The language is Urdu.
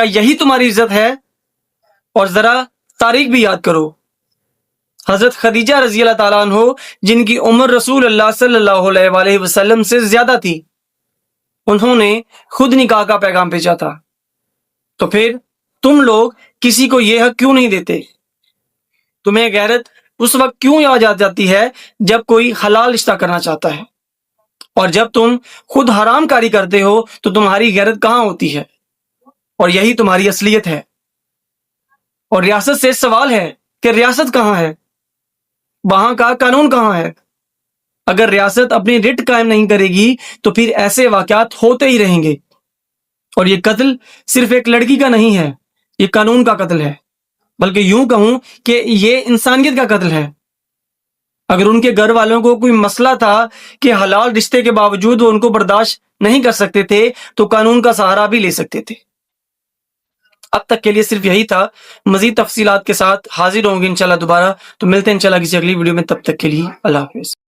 کیا یہی تمہاری عزت ہے؟ اور ذرا تاریخ بھی یاد کرو۔ حضرت خدیجہ رضی اللہ تعالیٰ عنہ جن کی عمر رسول اللہ صلی اللہ علیہ وآلہ وسلم سے زیادہ تھی، انہوں نے خود نکاح کا پیغام بھیجا تھا، تو پھر تم لوگ کسی کو یہ حق کیوں نہیں دیتے؟ تمہیں غیرت اس وقت کیوں یاد آ جاتی ہے جب کوئی حلال رشتہ کرنا چاہتا ہے، اور جب تم خود حرام کاری کرتے ہو تو تمہاری غیرت کہاں ہوتی ہے؟ اور یہی تمہاری اصلیت ہے۔ اور ریاست سے سوال ہے کہ ریاست کہاں ہے؟ وہاں کا قانون کہاں ہے؟ اگر ریاست اپنی رٹ قائم نہیں کرے گی تو پھر ایسے واقعات ہوتے ہی رہیں گے۔ اور یہ قتل صرف ایک لڑکی کا نہیں ہے، یہ قانون کا قتل ہے، بلکہ یوں کہوں کہ یہ انسانیت کا قتل ہے۔ اگر ان کے گھر والوں کو کوئی مسئلہ تھا کہ حلال رشتے کے باوجود وہ ان کو برداشت نہیں کر سکتے تھے تو قانون کا سہارا بھی لے سکتے تھے۔ اب تک کے لیے صرف یہی تھا، مزید تفصیلات کے ساتھ حاضر ہوں گے انشاءاللہ دوبارہ، تو ملتے ہیں انشاءاللہ کسی اگلی ویڈیو میں، تب تک کے لیے اللہ حافظ۔